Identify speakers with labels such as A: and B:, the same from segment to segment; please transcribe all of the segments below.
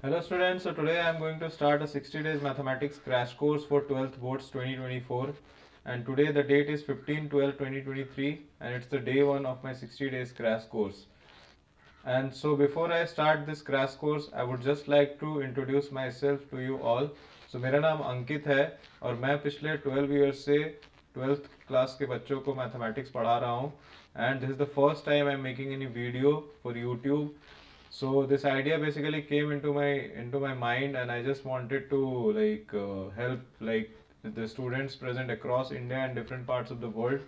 A: Hello students, so today I am going to start a 60 days mathematics crash course for 12th boards 2024, and today the date is 15/12/2023 and it's the day 1 of my 60 days crash course. And so before I start this crash course, I would just like to introduce myself to you all. So मेरा नाम अंकित है और मैं पिछले 12 years से 12th class के बच्चों को मैथमेटिक्स पढ़ा रहा हूँ, and this is the first time I'm making any video for YouTube. So this idea basically came into my mind, and I just wanted to help the students present across India and different parts of the world.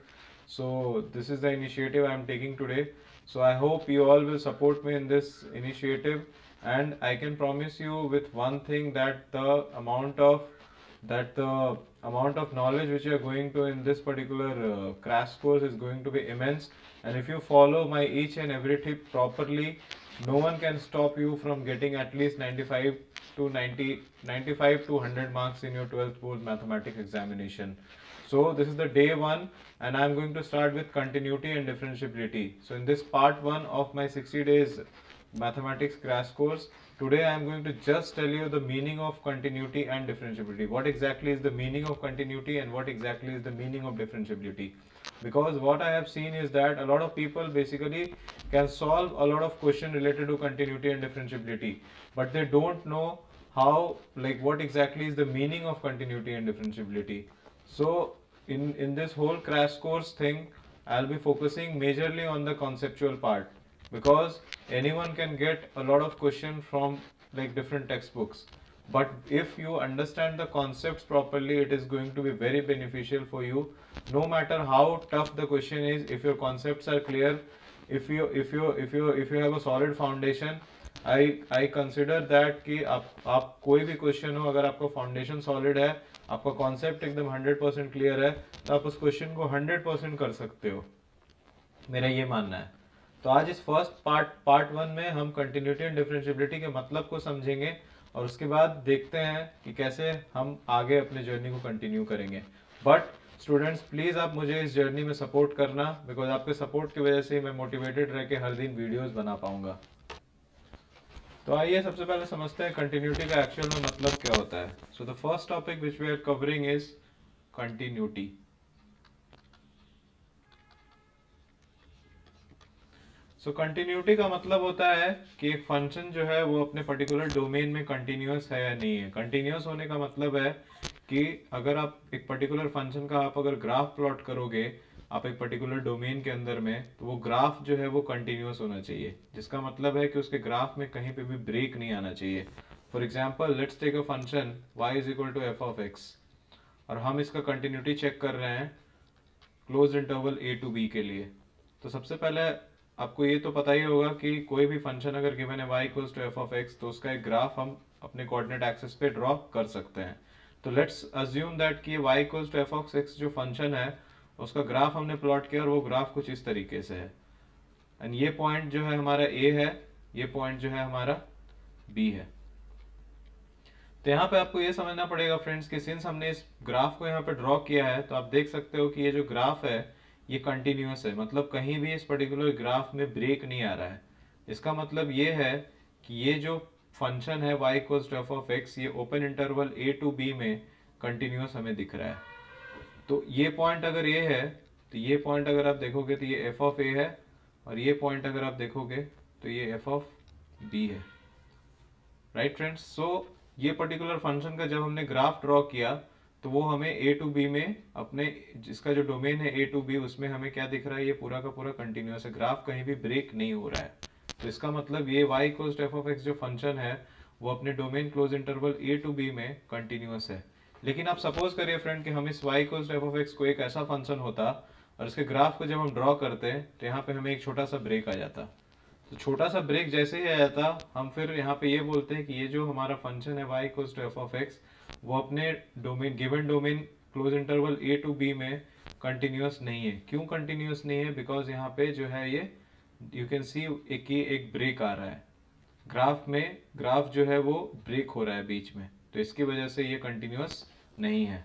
A: So this is the initiative I am taking today. So I hope you all will support me in this initiative, and I can promise you with one thing that the amount of knowledge which you are going to in this particular crash course is going to be immense. And if you follow my each and every tip properly, no one can stop you from getting at least 95 to 90 95 to 100 marks in your 12th board mathematics examination. So this is the day 1, and I am going to start with continuity and differentiability. So in this part 1 of my 60 days mathematics crash course, today I am going to just tell you the meaning of continuity and differentiability. What exactly is the meaning of continuity and what exactly is the meaning of differentiability? Because what I have seen is that a lot of people basically can solve a lot of questions related to continuity and differentiability, but they don't know how, like, what exactly is the meaning of continuity and differentiability. So in this whole crash course thing, I'll be focusing majorly on the conceptual part, because anyone can get a lot of question from like different textbooks, but if you understand the concepts properly, it is going to be very beneficial for you. No matter how tough the question is, if your concepts are clear, if you have a solid foundation, I consider that कि आप कोई भी question हो, अगर आपका foundation solid है, आपका concept एकदम 100% क्लियर है, तो आप उस क्वेश्चन को 100% कर सकते हो, मेरा ये मानना है. तो आज इस फर्स्ट पार्ट 1 में हम कंटिन्यूटी एंड डिफरेंशिएबिलिटी के मतलब को समझेंगे, और उसके बाद देखते हैं कि कैसे हम आगे अपने जर्नी को कंटिन्यू करेंगे. बट स्टूडेंट्स, प्लीज़ आप मुझे इस जर्नी में सपोर्ट करना, बिकॉज आपके सपोर्ट की वजह से मैं मोटिवेटेड रह के हर दिन वीडियोस बना पाऊंगा. तो आइए सबसे पहले समझते हैं कंटिन्यूटी का एक्चुअल में मतलब क्या होता है. So the first topic which we are covering is continuity. So continuity का मतलब होता है कि एक फंक्शन जो है वो अपने पर्टिकुलर डोमेन में कंटिन्यूस है या नहीं है. कंटिन्यूस होने का मतलब है कि अगर आप एक पर्टिकुलर फंक्शन का आप अगर ग्राफ प्लॉट करोगे आप एक पर्टिकुलर डोमेन के अंदर में, तो वो ग्राफ जो है वो कंटिन्यूस होना चाहिए, जिसका मतलब है कि उसके ग्राफ में कहीं पे भी ब्रेक नहीं आना चाहिए. For example, let's take a function y is equal to f of x, और हम इसका कंटिन्यूटी चेक कर रहे हैं closed interval a to b के लिए. तो सबसे पहले आपको ये तो पता ही होगा कि कोई भी फंक्शन अगर गिवन है y equals to f of x, तो उसका एक ग्राफ हम अपने कोऑर्डिनेट एक्सिस पे ड्रॉ कर सकते हैं. तो लेट्स अज्यूम दैट कि y equals to f of x जो फंक्शन है उसका ग्राफ हमने प्लॉट किया, और वो ग्राफ कुछ इस तरीके से है. एंड ये पॉइंट जो है हमारा a है, ये पॉइंट जो है हमारा b है. तो यहाँ पे आपको ये समझना पड़ेगा फ्रेंड्स कि सिंस हमने इस ग्राफ को यहाँ पे ड्रॉ किया है, तो आप देख सकते हो कि ये जो ग्राफ है ये कंटिन्यूस है, मतलब कहीं भी इस पर्टिकुलर ग्राफ में ब्रेक नहीं आ रहा है. इसका मतलब ये है कि ये जो फंक्शन है y equals to f of x, ये open interval a to b में कंटिन्यूस हमें दिख रहा है. तो ये पॉइंट अगर ये है, तो ये पॉइंट अगर आप देखोगे तो ये एफ ऑफ ए है, और ये पॉइंट अगर आप देखोगे तो ये एफ ऑफ बी है. Right friends. सो ये पर्टिकुलर फंक्शन का जब हमने ग्राफ ड्रॉ किया, तो वो हमें ए टू बी में अपने जिसका जो डोमेन है ए टू बी, उसमें हमें क्या दिख रहा है, ये पूरा का पूरा कंटिन्यूस है, ग्राफ कहीं भी ब्रेक नहीं हो रहा है. तो इसका मतलब ये y equals to f of x जो फंक्शन है वो अपने domain closed interval a to b में कंटिन्यूस है. लेकिन आप सपोज करिए फ्रेंड कि हम इस y equals to f of x को एक ऐसा फंक्शन होता और इसके ग्राफ को जब हम ड्रॉ करते हैं तो यहाँ पे हमें एक छोटा सा ब्रेक आ जाता. तो छोटा सा ब्रेक जैसे ही आया था, हम फिर यहाँ पे ये बोलते हैं कि ये जो हमारा फंक्शन है y equals to f of x, वो अपने domain given domain closed interval a to b में कंटिन्यूस नहीं है. क्यों कंटिन्यूस नहीं है? बिकॉज यहाँ पे जो है ये यू कैन सी एक ब्रेक आ रहा है ग्राफ में, ग्राफ जो है वो ब्रेक हो रहा है बीच में, तो इसकी वजह से ये कंटिन्यूस नहीं है.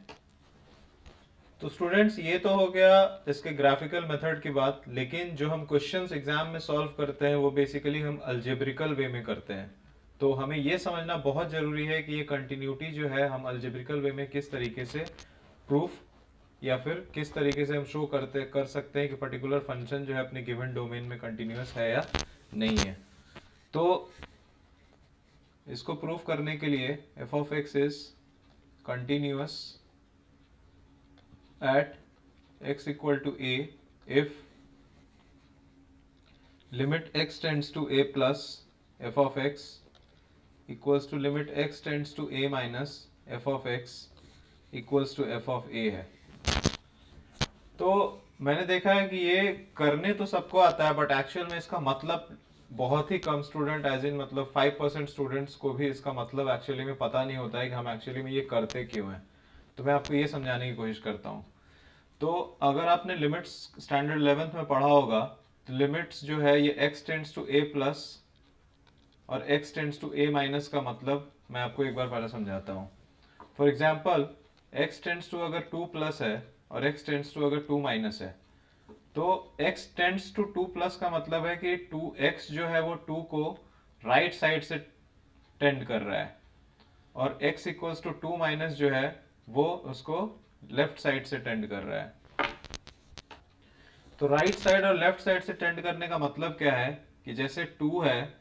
A: तो स्टूडेंट्स, ये तो हो गया इसके ग्राफिकल मेथड की बात. लेकिन जो हम क्वेश्चंस एग्जाम में सॉल्व करते हैं वो बेसिकली हम अल्जेब्रिकल वे में करते हैं. तो हमें ये समझना बहुत जरूरी है कि ये कंटिन्यूटी जो है हम अल्जेब्रिकल वे में किस तरीके से प्रूफ या फिर किस तरीके से हम शो कर सकते हैं कि पर्टिकुलर फंक्शन जो है अपने गिवन डोमेन में कंटिन्यूअस है या नहीं है। तो इसको प्रूफ करने के लिए f of x is continuous at x equal to a if limit x tends to a plus f of x equals to limit x tends to a minus f of x equals to f of a है। तो मैंने देखा है कि ये करने तो सबको आता है, बट एक्चुअल में इसका मतलब बहुत ही कम स्टूडेंट, एज इन मतलब 5% स्टूडेंट्स को भी इसका मतलब एक्चुअली में पता नहीं होता है कि हम एक्चुअली में ये करते क्यों हैं। तो मैं आपको ये समझाने की कोशिश करता हूँ। तो अगर आपने लिमिट्स स्टैंडर्ड 11th में पढ़ा होगा तो लिमिट्स जो है ये x tends to a plus और x tends to a minus का मतलब मैं आपको एक बार पहले समझाता हूँ। For example x tends to अगर 2 प्लस है और x टेंड्स टू अगर 2 माइनस है, तो x टेंड्स टू 2 प्लस का मतलब है कि 2x जो है वो 2 को राइट साइड से टेंड कर रहा है, और x इक्वल्स टू 2 माइनस जो है वो उसको लेफ्ट साइड से टेंड कर रहा है। तो राइट साइड और लेफ्ट साइड से टेंड करने का मतलब क्या है कि जैसे 2 है,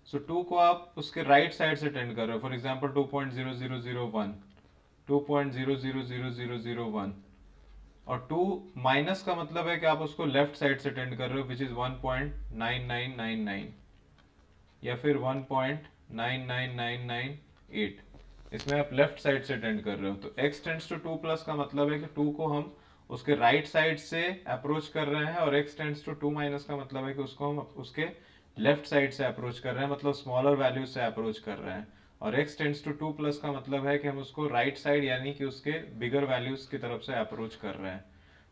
A: सो 2 को आप उसके राइट साइड से टेंड कर रहे हो। फॉर एग्जांपल 2.0001, 2.000001, और 2 माइनस का मतलब है कि आप उसको लेफ्ट साइड से टेंड कर रहे हो, विच इज 1.9999 या फिर 1.99998। इसमें आप लेफ्ट साइड से टेंड कर रहे हो। तो x टेंड्स टू 2 प्लस का मतलब है कि 2 को हम उसके राइट साइड से अप्रोच कर रहे हैं, और x टेंड्स टू 2 माइनस का मतलब है कि उसको हम उसके लेफ्ट साइड से अप्रोच कर रहे हैं, मतलब स्मॉलर वैल्यू से अप्रोच कर रहे हैं। और x टेंड्स टू 2 प्लस का मतलब है कि हम उसको राइट साइड यानी कि उसके बिगर वैल्यूज की तरफ से अप्रोच कर रहे हैं।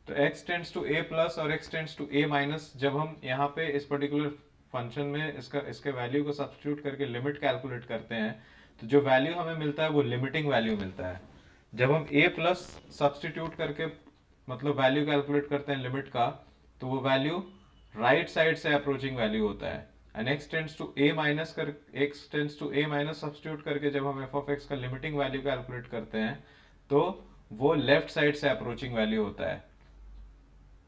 A: तो x tends to a plus और x tends to a minus, जब हम यहाँ पे इस पर्टिकुलर फंक्शन में इसके वैल्यू को सब्स्टिट्यूट करके लिमिट कैलकुलेट करते हैं, तो जो वैल्यू हमें मिलता है वो लिमिटिंग वैल्यू मिलता है। जब हम a प्लस सब्स्टिट्यूट करके मतलब वैल्यू कैलकुलेट करते हैं लिमिट का, तो वो वैल्यू राइट साइड से अप्रोचिंग वैल्यू होता है। And x tends to a minus substitute करके जब हम f ऑफ x का लिमिटिंग वैल्यू कैलकुलेट करते हैं, तो वो लेफ्ट साइड से अप्रोचिंग वैल्यू होता है।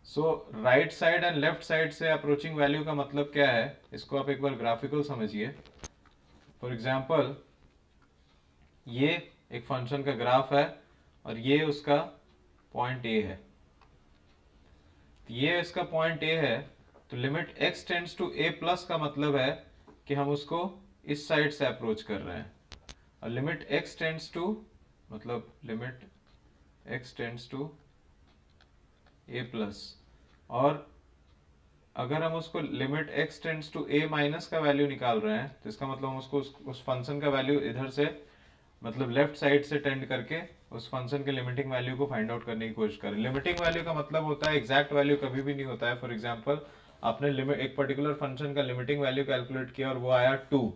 A: So right side and left side से अप्रोचिंग वैल्यू का मतलब क्या है, इसको आप एक बार ग्राफिकल समझिए। फॉर एग्जाम्पल ये एक फंक्शन का ग्राफ है और ये उसका पॉइंट ए है, ये इसका पॉइंट ए है। तो limit x tends to a plus का मतलब है कि हम उसको इस साइड से अप्रोच कर रहे हैं, और लिमिट x टेंड्स टू मतलब limit x tends to a plus, और अगर हम उसको limit x tends to a minus का वैल्यू निकाल रहे हैं, तो इसका मतलब हम उसको उस फंक्शन का वैल्यू इधर से मतलब लेफ्ट साइड से टेंड करके उस फंक्शन के लिमिटिंग वैल्यू को फाइंड आउट करने की कोशिश करें। लिमिटिंग वैल्यू का मतलब होता है एग्जैक्ट वैल्यू कभी भी नहीं होता है। फॉर एग्जांपल आपने लिमिट एक पर्टिकुलर फंक्शन का लिमिटिंग वैल्यू कैलकुलेट किया और वो आया 2,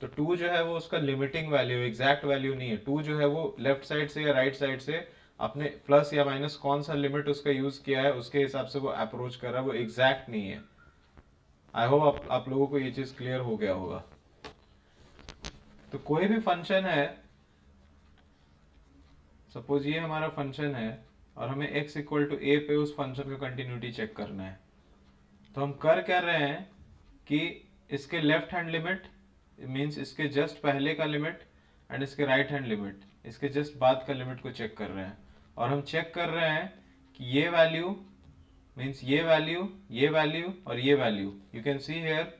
A: तो 2 जो है वो उसका लिमिटिंग वैल्यू, एग्जैक्ट वैल्यू नहीं है। 2 जो है वो लेफ्ट साइड से या राइट साइड से आपने प्लस या माइनस कौन सा लिमिट उसका यूज किया है उसके हिसाब से वो अप्रोच कर रहा है, वो एग्जैक्ट नहीं है। आई होप आप लोगों को ये चीज क्लियर हो गया होगा। तो कोई भी फंक्शन है, सपोज ये हमारा फंक्शन है और हमें x इक्वल टू a पे उस फंक्शन का कंटिन्यूटी चेक करना है, तो हम कर क्या रहे हैं कि इसके लेफ्ट हैंड लिमिट मींस इसके जस्ट पहले का लिमिट एंड इसके राइट हैंड लिमिट इसके जस्ट बाद का लिमिट को चेक कर रहे हैं, और हम चेक कर रहे हैं कि ये वैल्यू मींस ये वैल्यू और ये value, you can see here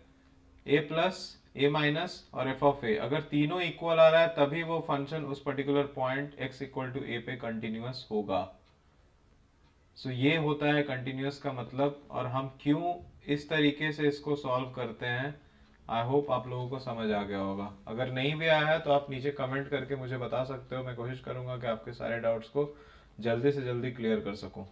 A: a plus a minus और f ऑफ a, अगर तीनों इक्वल आ रहा है तभी वो फंक्शन उस particular point x equal to a पे कंटिन्यूअस होगा। सो ये होता है कंटिन्यूअस का मतलब, और हम क्यों इस तरीके से इसको सॉल्व करते हैं। आई होप आप लोगों को समझ आ गया होगा। अगर नहीं भी आया है तो आप नीचे कमेंट करके मुझे बता सकते हो, मैं कोशिश करूंगा कि आपके सारे डाउट्स को जल्दी से जल्दी क्लियर कर सकूं।